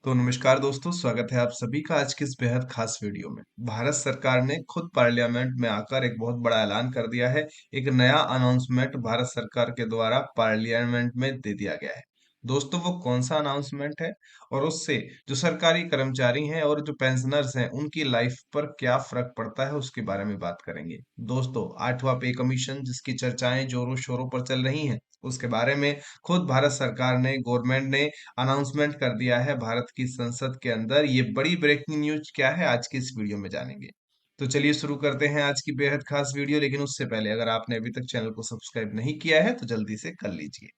तो नमस्कार दोस्तों, स्वागत है आप सभी का आज की इस बेहद खास वीडियो में। भारत सरकार ने खुद पार्लियामेंट में आकर एक बहुत बड़ा ऐलान कर दिया है। एक नया अनाउंसमेंट भारत सरकार के द्वारा पार्लियामेंट में दे दिया गया है। दोस्तों, वो कौन सा अनाउंसमेंट है और उससे जो सरकारी कर्मचारी हैं और जो पेंशनर्स हैं उनकी लाइफ पर क्या फर्क पड़ता है उसके बारे में बात करेंगे। दोस्तों, 8वां पे कमीशन जिसकी चर्चाएं जोरों शोरों पर चल रही हैं, उसके बारे में खुद भारत सरकार ने, गवर्नमेंट ने अनाउंसमेंट कर दिया है भारत की संसद के अंदर। ये बड़ी ब्रेकिंग न्यूज क्या है आज की इस वीडियो में जानेंगे। तो चलिए शुरू करते हैं आज की बेहद खास वीडियो, लेकिन उससे पहले अगर आपने अभी तक चैनल को सब्सक्राइब नहीं किया है तो जल्दी से कर लीजिए।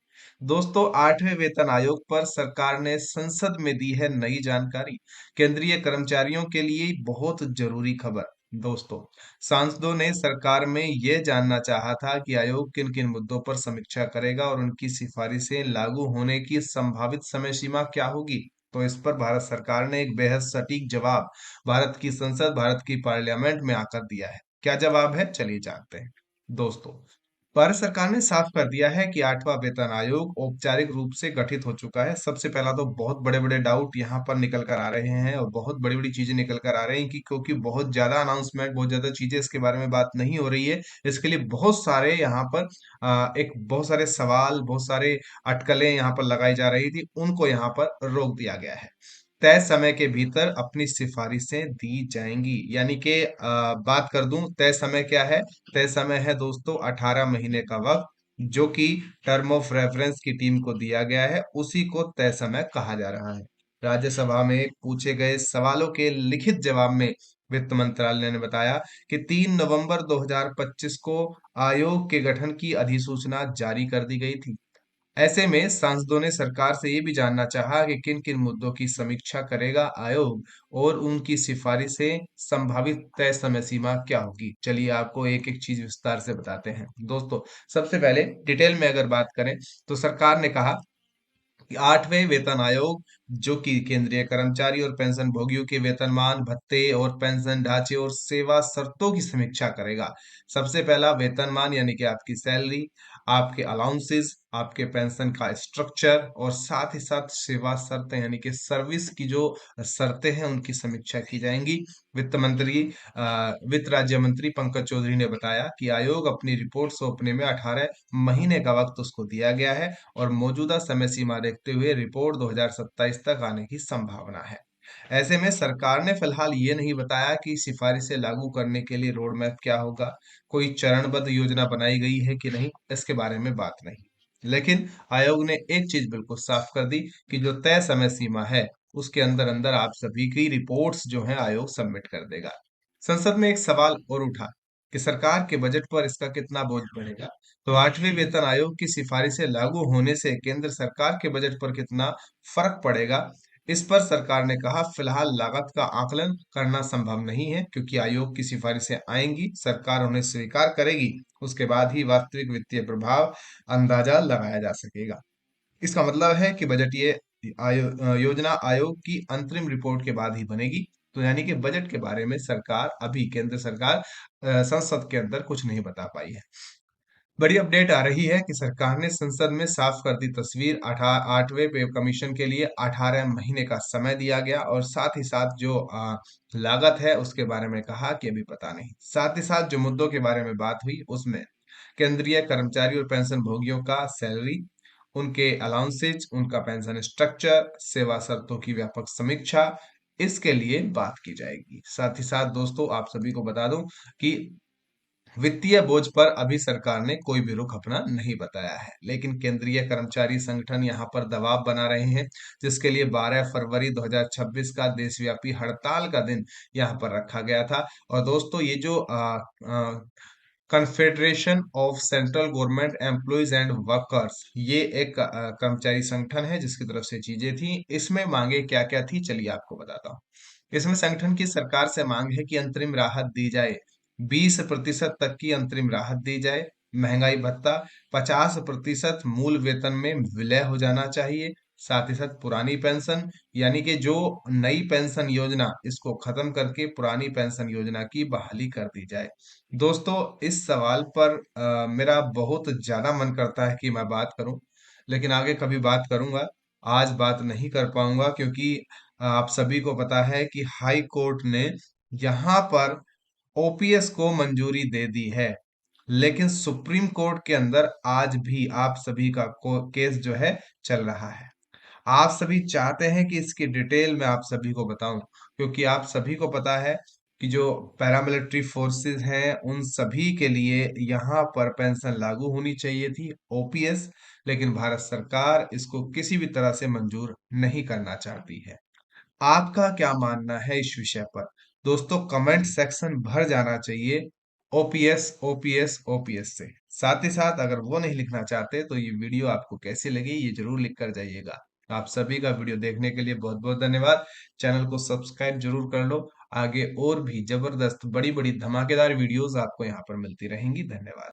दोस्तों, 8वें वेतन आयोग पर सरकार ने संसद में दी है नई जानकारी। केंद्रीय कर्मचारियों के लिए बहुत जरूरी खबर। दोस्तों, सांसदों ने सरकार में यह जानना चाहा था कि आयोग किन किन मुद्दों पर समीक्षा करेगा और उनकी सिफारिशें लागू होने की संभावित समय सीमा क्या होगी। तो इस पर भारत सरकार ने एक बेहद सटीक जवाब भारत की संसद, भारत की पार्लियामेंट में आकर दिया है। क्या जवाब है, चलिए जानते हैं। दोस्तों, भारत सरकार ने साफ कर दिया है कि 8वां वेतन आयोग औपचारिक रूप से गठित हो चुका है। सबसे पहला तो बहुत बड़े बड़े डाउट यहाँ पर निकल कर आ रहे हैं और बहुत बड़ी बड़ी चीजें निकल कर आ रही हैं कि क्योंकि बहुत ज्यादा अनाउंसमेंट, बहुत ज्यादा चीजें इसके बारे में बात नहीं हो रही है। इसके लिए बहुत सारे यहाँ पर एक बहुत सारे सवाल, बहुत सारे अटकलें यहाँ पर लगाई जा रही थी, उनको यहाँ पर रोक दिया गया है। तय समय के भीतर अपनी सिफारिशें दी जाएंगी, यानी कि बात कर दूं तय समय क्या है। तय समय है दोस्तों 18 महीने का वक्त, जो कि टर्म ऑफ रेफरेंस की टीम को दिया गया है, उसी को तय समय कहा जा रहा है। राज्यसभा में पूछे गए सवालों के लिखित जवाब में वित्त मंत्रालय ने बताया कि 3 नवंबर 2025 को आयोग के गठन की अधिसूचना जारी कर दी गई थी। ऐसे में सांसदों ने सरकार से ये भी जानना चाहा कि किन किन मुद्दों की समीक्षा करेगा आयोग और उनकी सिफारिशें, संभावित तय समय सीमा क्या होगी। चलिए आपको एक एक चीज विस्तार से बताते हैं। दोस्तों, सबसे पहले डिटेल में अगर बात करें तो सरकार ने कहा कि 8वें वेतन आयोग, जो कि केंद्रीय कर्मचारी और पेंशन भोगियों के वेतनमान, भत्ते और पेंशन ढांचे और सेवा शर्तों की समीक्षा करेगा। सबसे पहला वेतनमान यानी कि आपकी सैलरी, आपके अलाउंसेस, आपके पेंशन का स्ट्रक्चर और साथ ही साथ सेवा शर्तें यानी कि सर्विस की जो शर्तें हैं उनकी समीक्षा की जाएंगी। वित्त राज्य मंत्री पंकज चौधरी ने बताया कि आयोग अपनी रिपोर्ट सौंपने में 18 महीने का वक्त उसको दिया गया है और मौजूदा समय सीमा देखते हुए रिपोर्ट 2027 तक आने की संभावना है। ऐसे में सरकार ने फिलहाल ये नहीं बताया कि सिफारिशें लागू करने के लिए रोड मैप क्या होगा, कोई चरणबद्ध योजना बनाई गई है कि नहीं, इसके बारे में बात नहीं। लेकिन आयोग ने एक चीज बिल्कुल साफ कर दी कि जो तय समय सीमा है उसके अंदर अंदर आप सभी की रिपोर्ट्स जो है आयोग सबमिट कर देगा। संसद में एक सवाल और उठा कि सरकार के बजट पर इसका कितना बोझ पड़ेगा। तो 8वें वेतन आयोग की सिफारिशें लागू होने से केंद्र सरकार के बजट पर कितना फर्क पड़ेगा, इस पर सरकार ने कहा फिलहाल लागत का आकलन करना संभव नहीं है, क्योंकि आयोग की सिफारिशें आएंगी, सरकार उन्हें स्वीकार करेगी, उसके बाद ही वास्तविक वित्तीय प्रभाव अंदाजा लगाया जा सकेगा। इसका मतलब है कि बजटीय योजना आयोग की अंतरिम रिपोर्ट के बाद ही बनेगी। तो यानी कि बजट के बारे में सरकार, अभी केंद्र सरकार संसद के अंदर कुछ नहीं बता पाई है। बड़ी अपडेट आ रही है कि सरकार ने संसद में साफ कर दी तस्वीर। 8वें पे कमीशन के लिए 18 महीने का समय दिया गया और साथ ही साथ जो लागत है उसके बारे में कहा कि अभी पता नहीं। साथ ही साथ जो मुद्दों के बारे में बात हुई उसमें केंद्रीय कर्मचारी और पेंशन भोगियों का सैलरी, उनके अलाउंसेज, उनका पेंशन स्ट्रक्चर, सेवा शर्तों की व्यापक समीक्षा, इसके लिए बात की जाएगी। साथ ही साथ दोस्तों, आप सभी को बता दूं कि वित्तीय बोझ पर अभी सरकार ने कोई भी रुख अपना नहीं बताया है, लेकिन केंद्रीय कर्मचारी संगठन यहाँ पर दबाव बना रहे हैं, जिसके लिए 12 फरवरी 2026 का देशव्यापी हड़ताल का दिन यहाँ पर रखा गया था। और दोस्तों, ये जो confederation of central government employees and workers, ये एक कर्मचारी संगठन है जिसकी तरफ से चीजें थी। इसमें मांगे क्या क्या थी, चलिए आपको बताता हूँ। इसमें संगठन की सरकार से मांग है कि अंतरिम राहत दी जाए, 20% तक की अंतरिम राहत दी जाए। महंगाई भत्ता 50% मूल वेतन में विलय हो जाना चाहिए। साथ ही साथ पुरानी पेंशन, यानी कि जो नई पेंशन योजना, इसको खत्म करके पुरानी पेंशन योजना की बहाली कर दी जाए। दोस्तों, इस सवाल पर मेरा बहुत ज्यादा मन करता है कि मैं बात करूं, लेकिन आगे कभी बात करूंगा। आज बात नहीं कर पाऊंगा क्योंकि आप सभी को पता है कि हाई कोर्ट ने यहाँ पर ओपीएस को मंजूरी दे दी है, लेकिन सुप्रीम कोर्ट के अंदर आज भी आप सभी का केस जो है चल रहा है। आप सभी चाहते हैं कि इसकी डिटेल में आप सभी को बताऊं, क्योंकि आप सभी को पता है कि जो पैरामिलिट्री फोर्सेस हैं उन सभी के लिए यहाँ पर पेंशन लागू होनी चाहिए थी, ओपीएस, लेकिन भारत सरकार इसको किसी भी तरह से मंजूर नहीं करना चाहती है। आपका क्या मानना है इस विषय पर? दोस्तों, कमेंट सेक्शन भर जाना चाहिए ओपीएस ओपीएस ओपीएस से। साथ ही साथ अगर वो नहीं लिखना चाहते तो ये वीडियो आपको कैसी लगी ये जरूर लिख कर जाइएगा। आप सभी का वीडियो देखने के लिए बहुत बहुत धन्यवाद। चैनल को सब्सक्राइब जरूर कर लो। आगे और भी जबरदस्त बड़ी बड़ी धमाकेदार वीडियोस आपको यहाँ पर मिलती रहेंगी। धन्यवाद।